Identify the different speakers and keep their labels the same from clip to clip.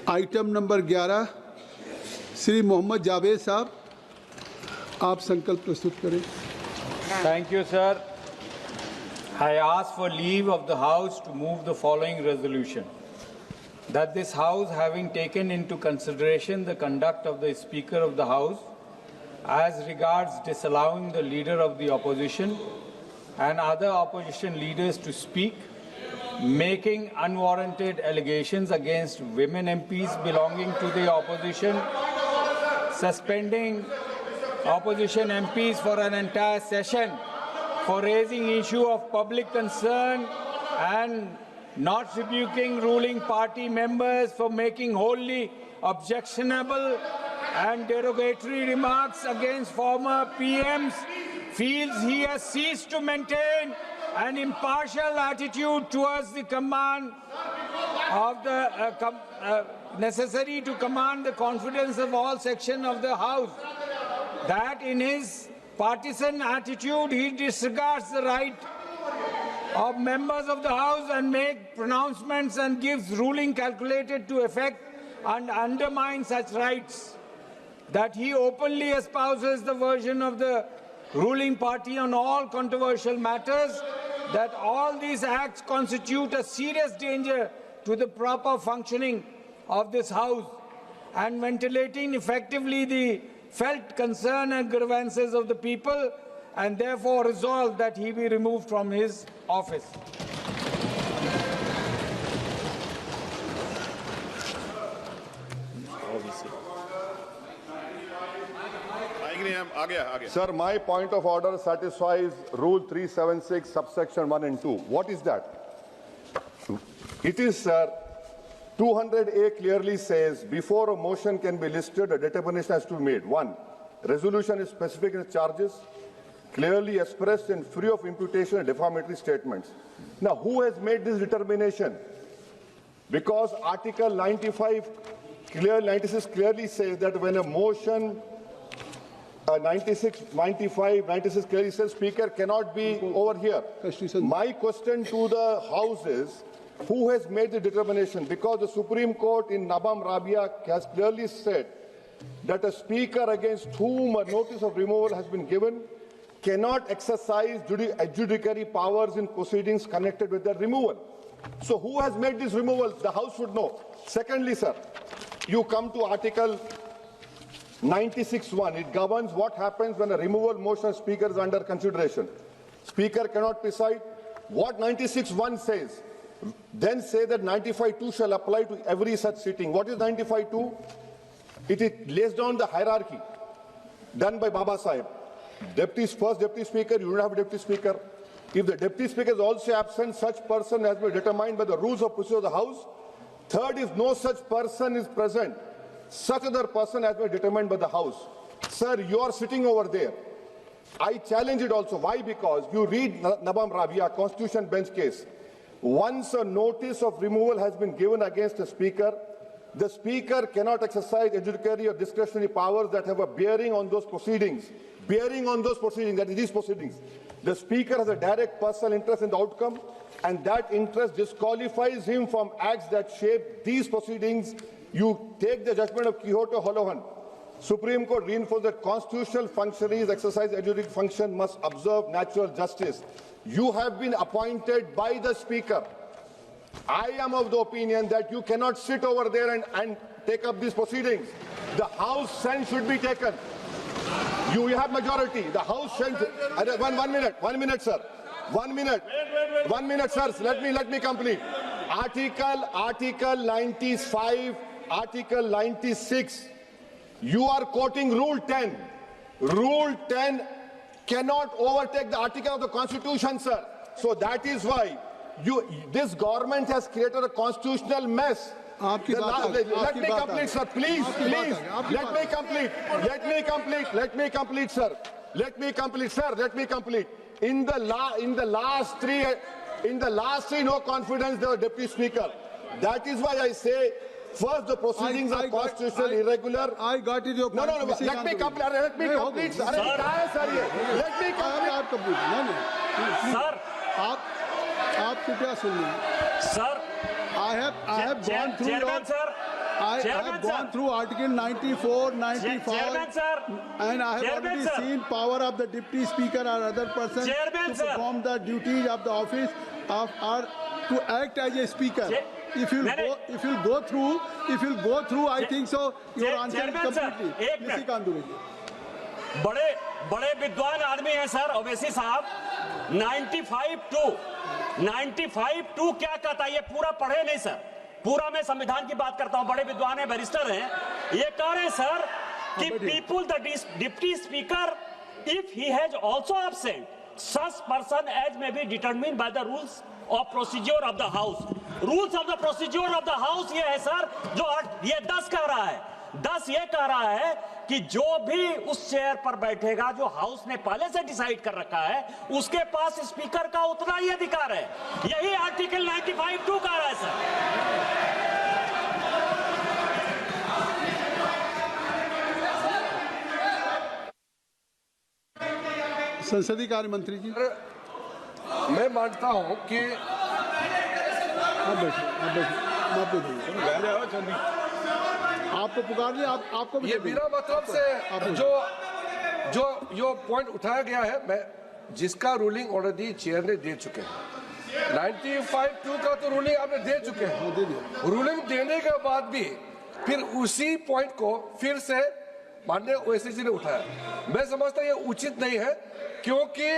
Speaker 1: Item number 11 Shri Mohammad Javed साहब, आप संकल्प प्रस्तुत करें।
Speaker 2: Thank you, sir. I ask for leave of the House to move the following resolution. That this House, having taken into consideration the conduct of the Speaker of the House as regards disallowing the Leader of the Opposition and other opposition leaders to speak, making unwarranted allegations against women MPs belonging to the opposition, suspending opposition MPs for an entire session for raising issue of public concern and not rebuking ruling party members for making wholly objectionable and derogatory remarks against former PMs, feels he has ceased to maintain an impartial attitude towards the command of the necessary to command the confidence of all sections of the House. That in his partisan attitude he disregards the right of members of the House and make pronouncements and gives ruling calculated to effect and undermine such rights. That he openly espouses the version of the ruling party on all controversial matters, that all these acts constitute a serious danger to the proper functioning of this House and ventilating effectively the felt concern and grievances of the people, and therefore resolve that he be removed from his office.
Speaker 3: Sir, my point of order satisfies Rule 376, subsection 1 and 2. What is that? It is, sir, 200A clearly says, before a motion can be listed, a determination has to be made. 1. Resolution is specific in its charges, clearly expressed and free of imputation and defamatory statements. Now, who has made this determination? Because Article 96 clearly says that when a motion 96 clearly says Speaker cannot be over here. My question to the House is, who has made the determination? Because the Supreme Court in Nabam Rabia has clearly said that a Speaker against whom a notice of removal has been given cannot exercise adjudicatory powers in proceedings connected with the removal. So who has made this removal? The House should know. Secondly, sir, you come to Article 96(1). It governs what happens when a removal motion of Speaker is under consideration. Speaker cannot preside. What 96(1) says, then say that 95(2) shall apply to every such sitting. What is 95(2)? It lays down the hierarchy done by Baba Sahib. First Deputy Speaker, you don't have a Deputy Speaker. If the Deputy Speaker is also absent, such person has been determined by the rules of procedure of the House. Third, if no such person is present, such other person has been determined by the House. Sir, you are sitting over there. I challenge it also. Why? Because you read Nabam Rabia, Constitution Bench case. Once a notice of removal has been given against a Speaker, the Speaker cannot exercise adjudicatory or discretionary powers that have a bearing on those proceedings. Bearing on those proceedings, that is these proceedings. The Speaker has a direct personal interest in the outcome, and that interest disqualifies him from acts that shape these proceedings. You take the judgment of Quixote Holohan. Supreme Court reinforced that constitutional functionaries exercise adjudicative function must observe natural justice. You have been appointed by the Speaker. I am of the opinion that you cannot sit over there and take up these proceedings. The House sense should be taken. You have majority. The House sense. One minute, sir. 1 minute. 1 minute, sir. Let me complete. Article 95, Article 96. You are quoting Rule 10. Rule 10 cannot overtake the article of the Constitution, sir. So that is why this government has created a constitutional mess. Let me complete, sir. Please. Let me complete, sir. Let me complete. In the last three, no confidence, the Deputy Speaker. That is why I say, first, the proceedings are constitutionally irregular.
Speaker 1: I got it. Your point.
Speaker 3: No. Let me complete. Let me complete. Sir.
Speaker 1: Sir, आप कृपया सुनिए.
Speaker 4: Sir,
Speaker 1: I have gone through
Speaker 4: Chairman, sir.
Speaker 1: I
Speaker 4: Chairman,
Speaker 1: have gone
Speaker 4: sir.
Speaker 1: through Article 94, 95,
Speaker 4: Chairman, sir.
Speaker 1: and I have
Speaker 4: Chairman,
Speaker 1: already
Speaker 4: sir.
Speaker 1: seen power of the deputy speaker or other person
Speaker 4: Chairman,
Speaker 1: to
Speaker 4: sir.
Speaker 1: perform the duties of the office of or to act as a speaker. If you go through, I think so. Your answer is
Speaker 4: Chairman, sir.
Speaker 1: completely.
Speaker 4: एक minute.
Speaker 1: Nisikant Dubey ji.
Speaker 4: बड़े विद्वान आदमी हैं sir Owaisi साहब। 95(2) क्या कहता है ये पूरा पढ़े नहीं सर, पूरा मैं संविधान की बात करता हूं। बड़े विद्वान हैं, बैरिस्टर हैं, ये कह रहे हैं सर कि people the deputy speaker if he has also absent such person as may be determined by the rules of procedure of the house. Rules of the procedure of the house ये है sir जो ये 10 कह रहा है। 10 ये कह रहा है कि जो भी उस चेयर पर बैठेगा जो हाउस ने पहले से डिसाइड कर रखा है उसके पास स्पीकर का उतना ही अधिकार है। यही आर्टिकल 95(2) कह रहा है सर।
Speaker 1: संसदीय कार्य मंत्री जी,
Speaker 5: मैं मानता हूं कि
Speaker 1: आप बैठिए, माफी दीजिए। आपको पुकार लिया, आपको भी
Speaker 5: ये
Speaker 1: दे
Speaker 5: मेरा मतलब से जो पॉइंट उठाया गया है, मैं जिसका रूलिंग ऑलरेडी चेयर ने दे चुके हैं। 95(2) का तो रूलिंग आपने दे चुके हैं।
Speaker 1: दे दिया।
Speaker 5: रूलिंग देने के बाद भी फिर उसी पॉइंट को फिर से माननीय ओएससी ने उठाया। मैं समझता हूं ये उचित नहीं है, क्योंकि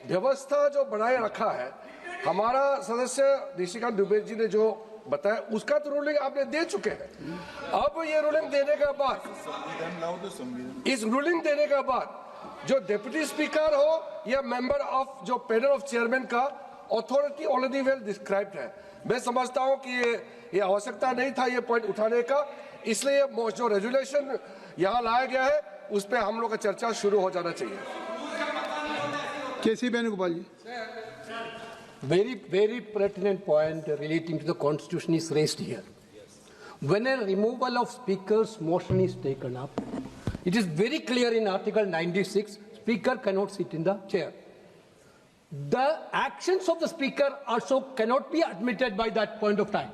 Speaker 5: व्यवस्था जो बनाए रखा है हमारा सदस्य निशिकांत दुबे जी ने जो बताया उसका तो रूलिंग आपने दे चुके हैं। अब ये रूलिंग देने के बाद, इस रूलिंग देने के बाद जो डिप्टी स्पीकर हो या मेंबर ऑफ जो पैनल ऑफ चेयरमैन का अथॉरिटी ऑलरेडी वेल डिस्क्राइब्ड है। मैं समझता हूं कि ये आवश्यकता नहीं था ये पॉइंट उठाने का, इसलिए जो रेजुलेशन यहाँ लाया गया है उस पर हम लोग का चर्चा शुरू हो जाना चाहिए।
Speaker 1: केसी वेणुगोपाल जी।
Speaker 6: Very pertinent point relating to the constitution is raised here. When a removal of speaker's motion is taken up, it is very clear in Article 96, speaker cannot sit in the chair. The actions of the speaker also cannot be admitted by that point of time.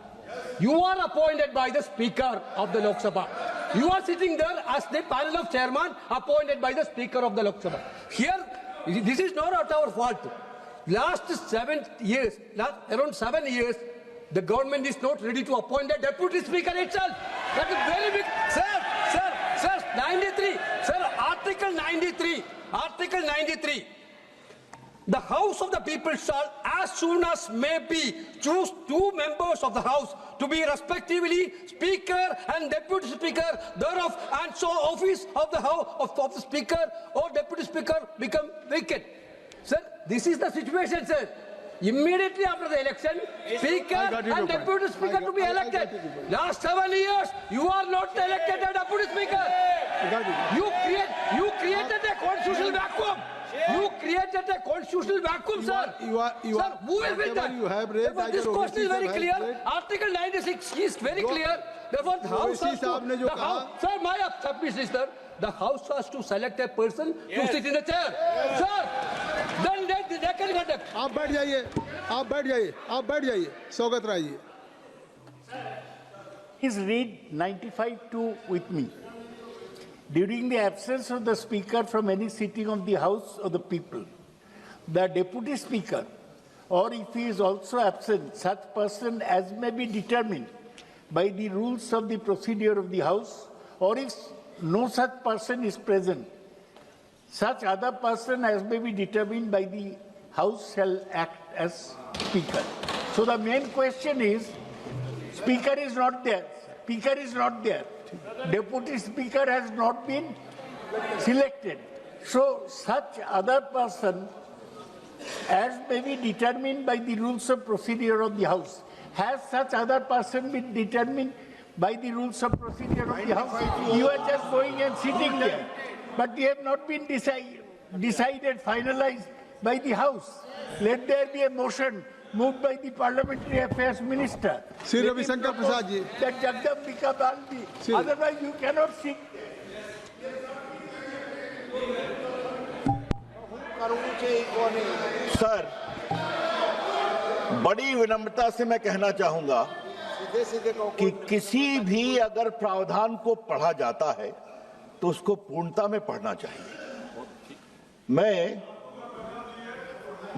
Speaker 6: You are appointed by the speaker of the Lok Sabha. You are sitting there as the panel of chairman appointed by the speaker of the Lok Sabha. Here, this is not our fault. Last 7 years, around 7 years, the government is not ready to appoint the deputy speaker itself. That is very big. Sir, 93. Sir, Article 93. The House of the People shall, as soon as may be, choose 2 members of the House to be respectively Speaker and Deputy Speaker thereof, and so office of the House of the Speaker or Deputy Speaker become vacant. Sir, this is the situation, sir. Immediately after the election, Speaker and Deputy Speaker to be elected. Last 7 years, you are not elected a Deputy Speaker. You created a constitutional vacuum. You created a constitutional vacuum, sir. Sir, who will win that? This question is very clear. Article 96 is very clear. Therefore, the House has to, sir, my submission is that the House has to select a person to sit in the chair. Sir, then they can conduct.
Speaker 1: आप बैठ जाइए, स्वागत रहिए।
Speaker 7: Please read 95(2) with me. During the absence of the Speaker from any sitting of the House of the People, the Deputy Speaker, or if he is also absent, such person as may be determined by the rules of the procedure of the House, or if no such person is present, such other person as may be determined by the House shall act as Speaker. So the main question is, Speaker is not there. Deputy Speaker has not been selected. So such other person as may be determined by the rules of procedure of the House. Has such other person been determined by the rules of procedure of the House? You are just going and sitting there. But they have not been decided, finalized by the House. Let there be a motion moved by the Parliamentary Affairs Minister.
Speaker 1: Sri Ravi Shankar Prasad ji.
Speaker 7: That Jagdambika Balbi. Otherwise you cannot seek.
Speaker 8: Sir, बड़ी विनम्रता से मैं कहना चाहूंगा कि किसी भी अगर प्रावधान को पढ़ा जाता है तो उसको पूर्णता में पढ़ना चाहिए। मैं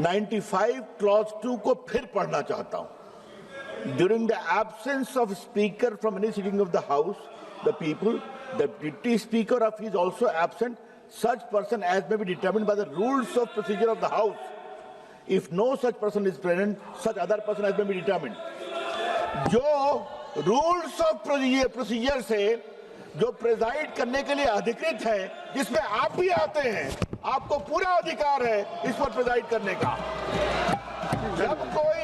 Speaker 8: 95 क्लॉज 2 को फिर पढ़ना चाहता हूं। During the absence of speaker from any sitting of the house, the people, the deputy speaker of is also absent, such person as may be determined by the rules of procedure of the house. If no such person is present, such other person as may be determined. जो rules of procedure से जो preside करने के लिए अधिकृत है, जिसमें आप भी आते हैं, आपको पूरा अधिकार है इस पर प्रेजाइड करने का। जब कोई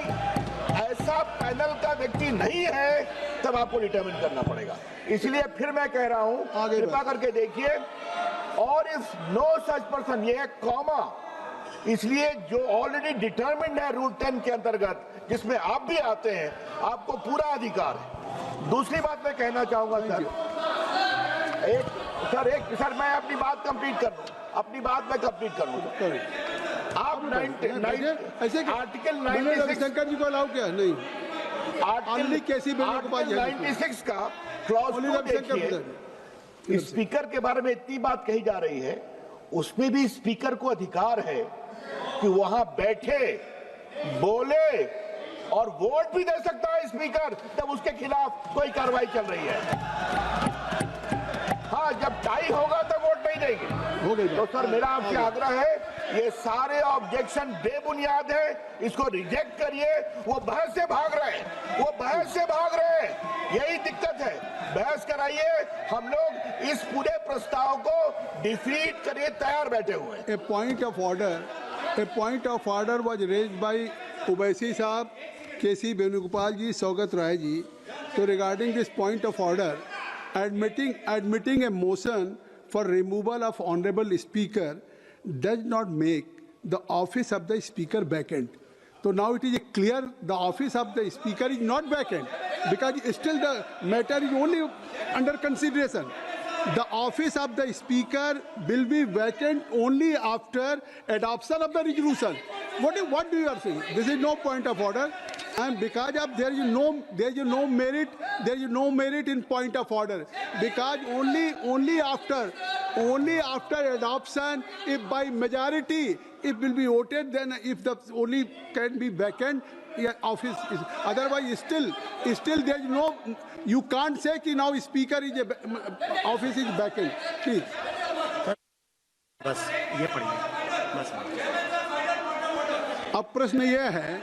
Speaker 8: ऐसा पैनल का व्यक्ति नहीं है तब आपको डिटरमिन करना पड़ेगा। इसलिए फिर मैं कह रहा हूं, कृपा करके देखिए, और इफ नो सच पर्सन, ये है कॉमा, इसलिए जो ऑलरेडी डिटरमिन्ड है रूल 10 के अंतर्गत, जिसमें आप भी आते हैं, आपको पूरा अधिकार है। दूसरी बात मैं कहना चाहूंगा सर, मैं अपनी बात कंप्लीट कर लूं, आप आर्टिकल 96
Speaker 1: शंकर जी को अलाउ किया नहीं,
Speaker 8: आर्टिकल 96 का क्लॉज 2 देखिए। स्पीकर के बारे में इतनी बात कही जा रही है, उसमें भी स्पीकर को अधिकार है कि वहां बैठे, बोले और वोट भी दे सकता है स्पीकर, तब उसके खिलाफ कोई कार्रवाई चल रही है। हाँ, जब टाई होगा तब वोट नहीं देंगे। तो सर, मेरा आपसे आग्रह है, ये सारे ऑब्जेक्शन बेबुनियाद है, इसको रिजेक्ट करिए। वो बहस से भाग रहे हैं, यही दिक्कत है। बहस कराइए, हम लोग इस पूरे प्रस्ताव को डिफीट करिए, तैयार बैठे हुए हैं।
Speaker 1: A point of order was raised by Ubaisi साहब, KC Venugopal ji, Saugat Rai ji. So regarding this point of order, admitting a motion for removal of honorable speaker does not make the office of the speaker vacant. So now it is clear the office of the speaker is not vacant, because still the matter is only under consideration. The office of the speaker will be vacant only after adoption of the resolution. What do you are saying? This is no point of order, and because of there is no merit in point of order, because only after adoption, if by majority it will be voted, then if the only can be vacant, office is, otherwise still there is no, you can't say कि now speaker is office is vacant. Please.
Speaker 7: बस ये पढ़िए, बस।
Speaker 1: अब प्रश्न ये है,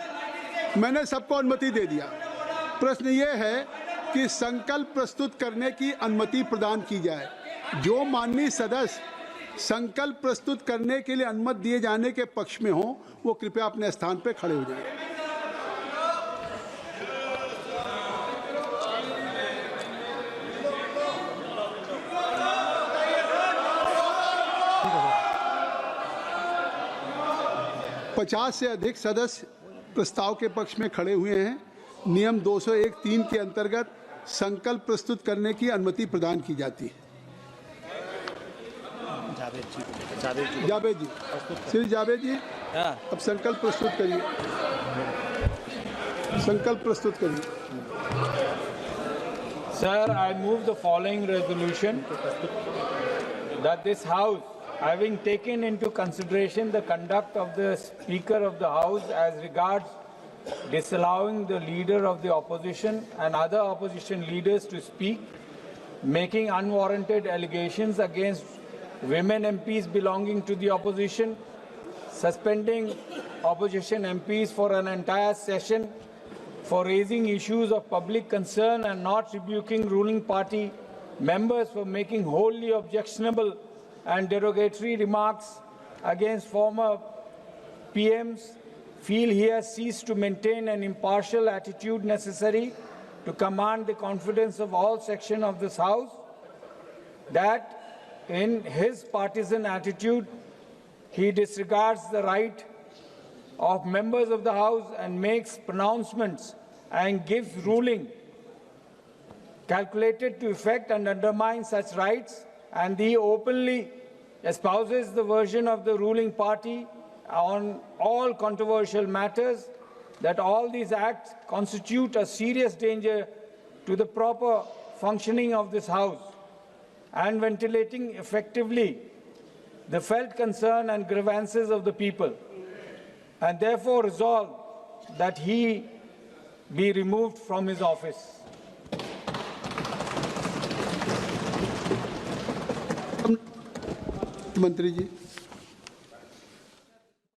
Speaker 1: मैंने सबको अनुमति दे दिया। प्रश्न ये है कि संकल्प प्रस्तुत करने की अनुमति प्रदान की जाए। जो माननीय सदस्य संकल्प प्रस्तुत करने के लिए अनुमति दिए जाने के पक्ष में हो, वो कृपया अपने स्थान पर खड़े हो जाएं। पचास से अधिक सदस्य प्रस्ताव के पक्ष में खड़े हुए हैं। नियम 201(3) के अंतर्गत संकल्प प्रस्तुत करने की अनुमति प्रदान की जाती है। जावेद जी, श्री जावेद जी, अब संकल्प प्रस्तुत करिए।
Speaker 2: Sir, I move the following resolution that this House, having taken into consideration the conduct of the Speaker of the House as regards disallowing the leader of the opposition and other opposition leaders to speak, making unwarranted allegations against women MPs belonging to the opposition, suspending opposition MPs for an entire session for raising issues of public concern and not rebuking ruling party members for making wholly objectionable and derogatory remarks against former PMs, feel he has ceased to maintain an impartial attitude necessary to command the confidence of all sections of this House, that in his partisan attitude he disregards the right of members of the House and makes pronouncements and gives ruling calculated to effect and undermine such rights, and he openly espouses the version of the ruling party on all controversial matters, that all these acts constitute a serious danger to the proper functioning of this House and ventilating effectively the felt concern and grievances of the people, and therefore resolve that he be removed from his office.
Speaker 1: मंत्री जी।